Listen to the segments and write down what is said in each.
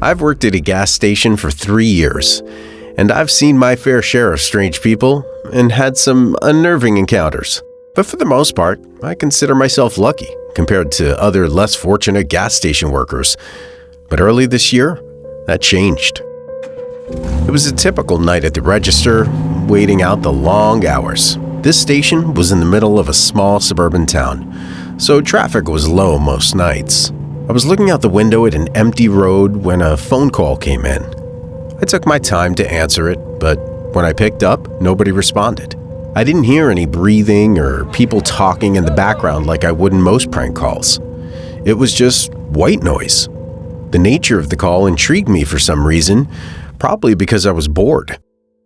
I've worked at a gas station for 3 years, and I've seen my fair share of strange people and had some unnerving encounters. But for the most part, I consider myself lucky compared to other less fortunate gas station workers. But early this year, that changed. It was a typical night at the register, waiting out the long hours. This station was in the middle of a small suburban town, so traffic was low most nights. I was looking out the window at an empty road when a phone call came in. I took my time to answer it, but when I picked up, nobody responded. I didn't hear any breathing or people talking in the background like I would in most prank calls. It was just white noise. The nature of the call intrigued me for some reason, probably because I was bored.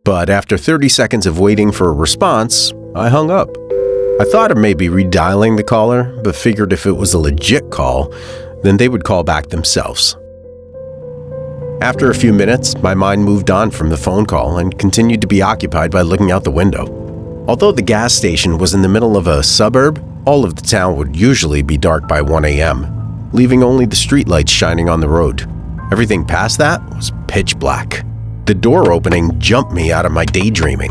But after 30 seconds of waiting for a response, I hung up. I thought of maybe redialing the caller, but figured if it was a legit call, then they would call back themselves. After a few minutes, my mind moved on from the phone call and continued to be occupied by looking out the window. Although the gas station was in the middle of a suburb, all of the town would usually be dark by 1 a.m., leaving only the streetlights shining on the road. Everything past that was pitch black. The door opening jumped me out of my daydreaming.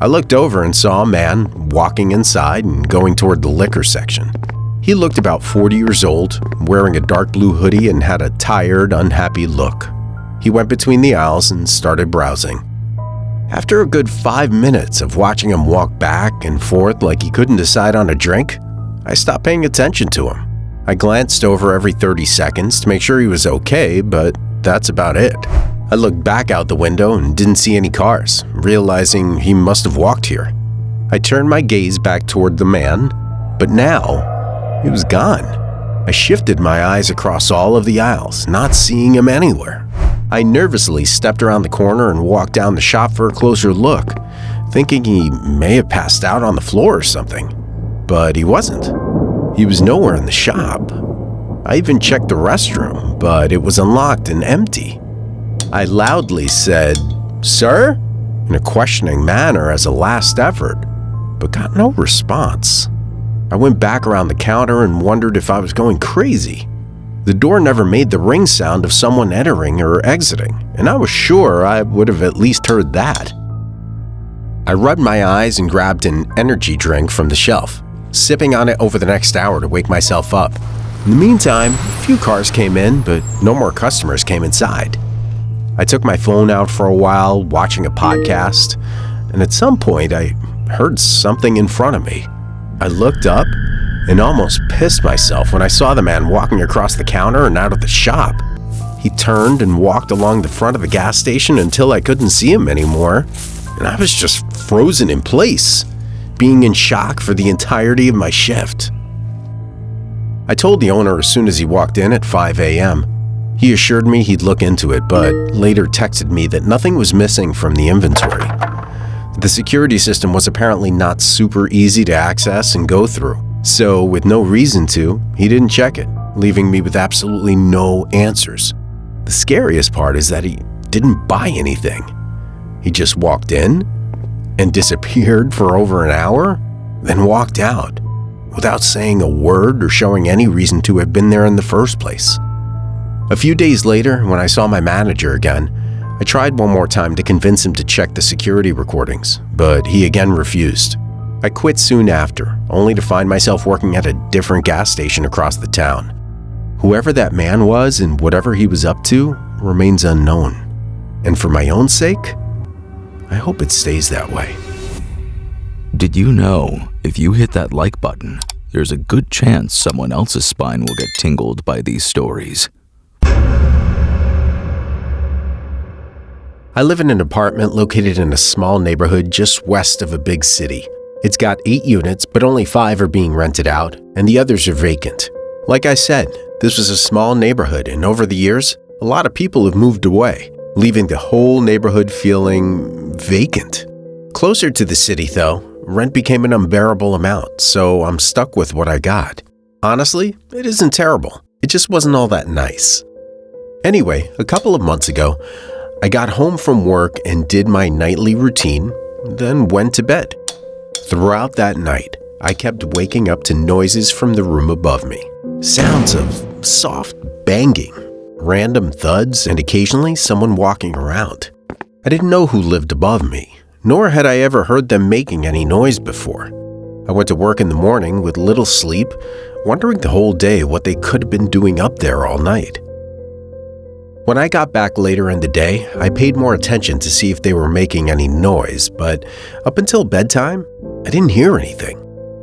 I looked over and saw a man walking inside and going toward the liquor section. He looked about 40 years old, wearing a dark blue hoodie and had a tired, unhappy look. He went between the aisles and started browsing. After a good 5 minutes of watching him walk back and forth like he couldn't decide on a drink, I stopped paying attention to him. I glanced over every 30 seconds to make sure he was okay, but that's about it. I looked back out the window and didn't see any cars, realizing he must have walked here. I turned my gaze back toward the man, but now he was gone. I shifted my eyes across all of the aisles, not seeing him anywhere. I nervously stepped around the corner and walked down the shop for a closer look, thinking he may have passed out on the floor or something. But he wasn't. He was nowhere in the shop. I even checked the restroom, but it was unlocked and empty. I loudly said, "Sir?" in a questioning manner as a last effort, but got no response. I went back around the counter and wondered if I was going crazy. The door never made the ring sound of someone entering or exiting, and I was sure I would have at least heard that. I rubbed my eyes and grabbed an energy drink from the shelf, sipping on it over the next hour to wake myself up. In the meantime, a few cars came in, but no more customers came inside. I took my phone out for a while, watching a podcast, and at some point I heard something in front of me. I looked up and almost pissed myself when I saw the man walking across the counter and out of the shop. He turned and walked along the front of the gas station until I couldn't see him anymore, and I was just frozen in place, being in shock for the entirety of my shift. I told the owner as soon as he walked in at 5 a.m. He assured me he'd look into it, but later texted me that nothing was missing from the inventory. The security system was apparently not super easy to access and go through, so with no reason to, he didn't check it, leaving me with absolutely no answers. The scariest part is that he didn't buy anything. He just walked in and disappeared for over an hour, then walked out, without saying a word or showing any reason to have been there in the first place. A few days later, when I saw my manager again, I tried one more time to convince him to check the security recordings, but he again refused. I quit soon after, only to find myself working at a different gas station across the town. Whoever that man was and whatever he was up to remains unknown. And for my own sake, I hope it stays that way. Did you know if you hit that like button, there's a good chance someone else's spine will get tingled by these stories? I live in an apartment located in a small neighborhood just west of a big city. It's got 8 units, but only 5 are being rented out, and the others are vacant. Like I said, this was a small neighborhood, and over the years, a lot of people have moved away, leaving the whole neighborhood feeling vacant. Closer to the city, though, rent became an unbearable amount, so I'm stuck with what I got. Honestly, it isn't terrible. It just wasn't all that nice. Anyway, a couple of months ago, I got home from work and did my nightly routine, then went to bed. Throughout that night, I kept waking up to noises from the room above me. Sounds of soft banging. random thuds, and occasionally someone walking around. I didn't know who lived above me, nor had I ever heard them making any noise before. I went to work in the morning with little sleep, wondering the whole day what they could have been doing up there all night. When I got back later in the day, I paid more attention to see if they were making any noise, but up until bedtime, I didn't hear anything.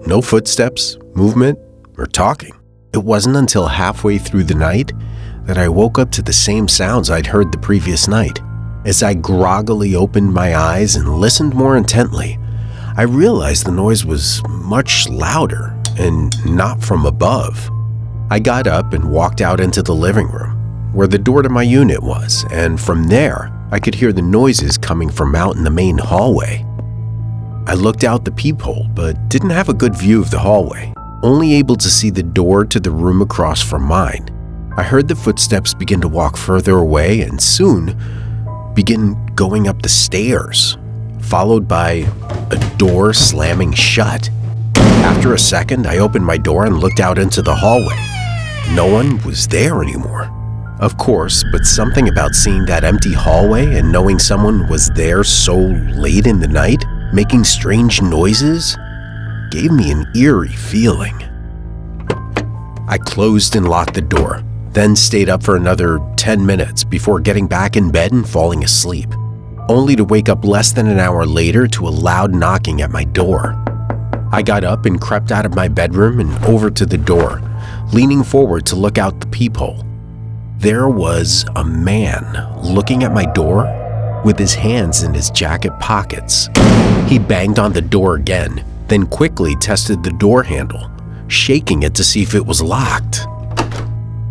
No footsteps, movement, or talking. It wasn't until halfway through the night that I woke up to the same sounds I'd heard the previous night. As I groggily opened my eyes and listened more intently, I realized the noise was much louder and not from above. I got up and walked out into the living room, where the door to my unit was, and from there, I could hear the noises coming from out in the main hallway. I looked out the peephole, but didn't have a good view of the hallway, only able to see the door to the room across from mine. I heard the footsteps begin to walk further away and soon begin going up the stairs, followed by a door slamming shut. After a second, I opened my door and looked out into the hallway. No one was there anymore. Of course, but something about seeing that empty hallway and knowing someone was there so late in the night, making strange noises, gave me an eerie feeling. I closed and locked the door, then stayed up for another 10 minutes before getting back in bed and falling asleep, only to wake up less than an hour later to a loud knocking at my door. I got up and crept out of my bedroom and over to the door, leaning forward to look out the peephole. There was a man looking at my door with his hands in his jacket pockets. He banged on the door again, then quickly tested the door handle, shaking it to see if it was locked.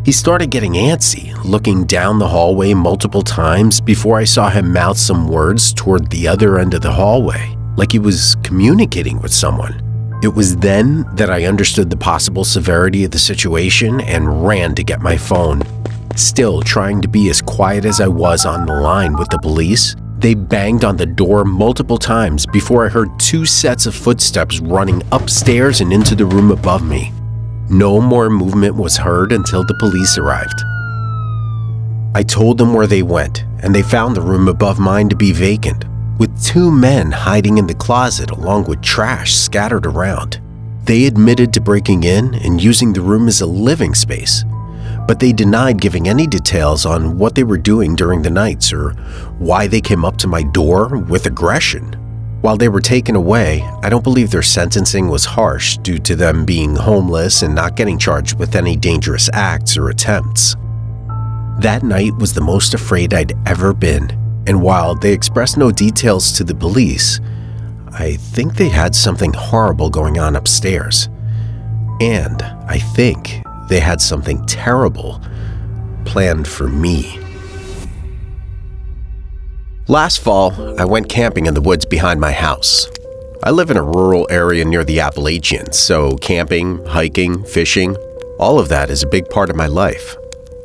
He started getting antsy, looking down the hallway multiple times before I saw him mouth some words toward the other end of the hallway, like he was communicating with someone. It was then that I understood the possible severity of the situation and ran to get my phone. Still trying to be as quiet as I was on the line with the police, they banged on the door multiple times before I heard 2 sets of footsteps running upstairs and into the room above me. No more movement was heard until the police arrived. I told them where they went, and they found the room above mine to be vacant, with 2 men hiding in the closet along with trash scattered around. They admitted to breaking in and using the room as a living space, but they denied giving any details on what they were doing during the nights or why they came up to my door with aggression. While they were taken away, I don't believe their sentencing was harsh due to them being homeless and not getting charged with any dangerous acts or attempts. That night was the most afraid I'd ever been, and while they expressed no details to the police, I think they had something horrible going on upstairs. And I think they had something terrible planned for me. Last fall, I went camping in the woods behind my house. I live in a rural area near the Appalachians, so camping, hiking, fishing, all of that is a big part of my life.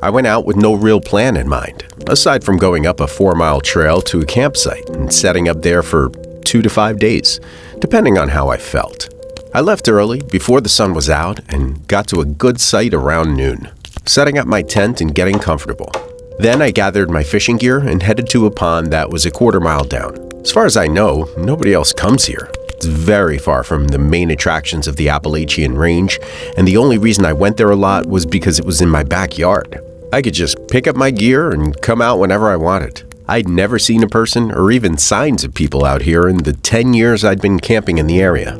I went out with no real plan in mind, aside from going up a 4-mile trail to a campsite and setting up there for 2 to 5 days, depending on how I felt. I left early, before the sun was out, and got to a good site around noon, setting up my tent and getting comfortable. Then I gathered my fishing gear and headed to a pond that was a 1/4 mile down. As far as I know, nobody else comes here. It's very far from the main attractions of the Appalachian Range, and the only reason I went there a lot was because it was in my backyard. I could just pick up my gear and come out whenever I wanted. I'd never seen a person or even signs of people out here in the 10 years I'd been camping in the area.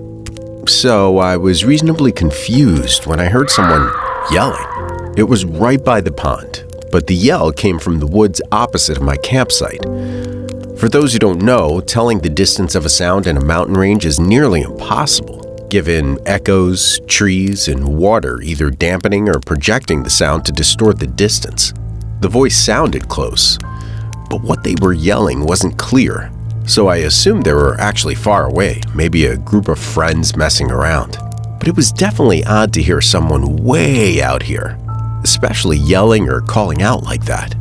So I was reasonably confused when I heard someone yelling. It was right by the pond, but the yell came from the woods opposite of my campsite. For those who don't know, telling the distance of a sound in a mountain range is nearly impossible, given echoes, trees, and water either dampening or projecting the sound to distort the distance. The voice sounded close, but what they were yelling wasn't clear, so I assumed they were actually far away, maybe a group of friends messing around. But it was definitely odd to hear someone way out here, especially yelling or calling out like that.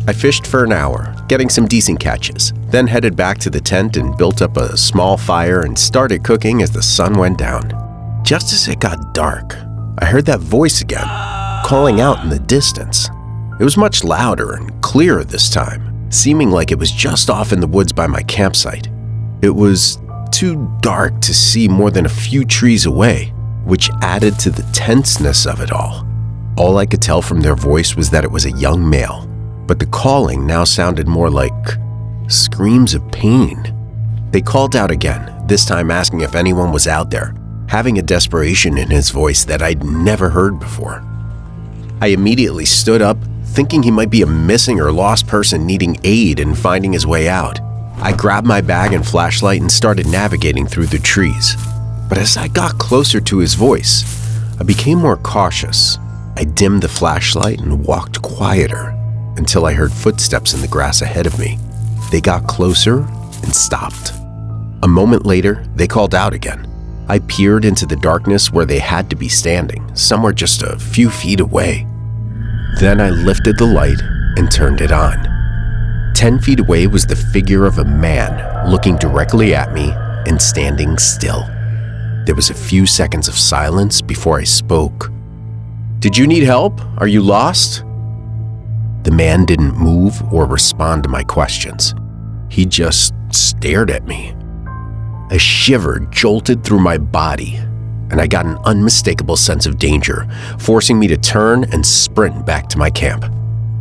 I fished for an hour, getting some decent catches, then headed back to the tent and built up a small fire and started cooking as the sun went down. Just as it got dark, I heard that voice again, calling out in the distance. It was much louder and clearer this time, seeming like it was just off in the woods by my campsite. It was too dark to see more than a few trees away, which added to the tenseness of it all. All I could tell from their voice was that it was a young male, but the calling now sounded more like screams of pain. They called out again, this time asking if anyone was out there, having a desperation in his voice that I'd never heard before. I immediately stood up, thinking he might be a missing or lost person needing aid in finding his way out. I grabbed my bag and flashlight and started navigating through the trees. But as I got closer to his voice, I became more cautious. I dimmed the flashlight and walked quieter until I heard footsteps in the grass ahead of me. They got closer and stopped. A moment later, they called out again. I peered into the darkness where they had to be standing, somewhere just a few feet away. Then I lifted the light and turned it on. 10 feet away was the figure of a man looking directly at me and standing still. There was a few seconds of silence before I spoke. "Did you need help? Are you lost?" The man didn't move or respond to my questions. He just stared at me. A shiver jolted through my body, and I got an unmistakable sense of danger, forcing me to turn and sprint back to my camp.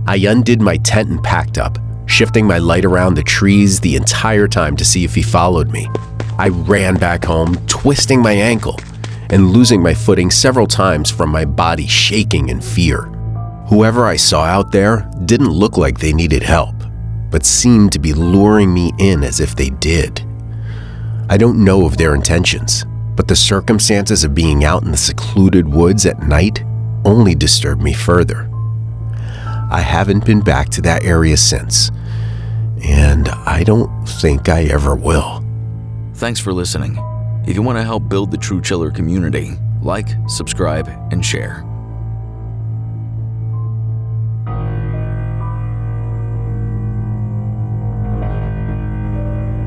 I undid my tent and packed up, shifting my light around the trees the entire time to see if he followed me. I ran back home, twisting my ankle and losing my footing several times from my body shaking in fear. Whoever I saw out there didn't look like they needed help, but seemed to be luring me in as if they did. I don't know of their intentions, but the circumstances of being out in the secluded woods at night only disturbed me further. I haven't been back to that area since, and I don't think I ever will. Thanks for listening. If you want to help build the True Chiller community, like, subscribe, and share.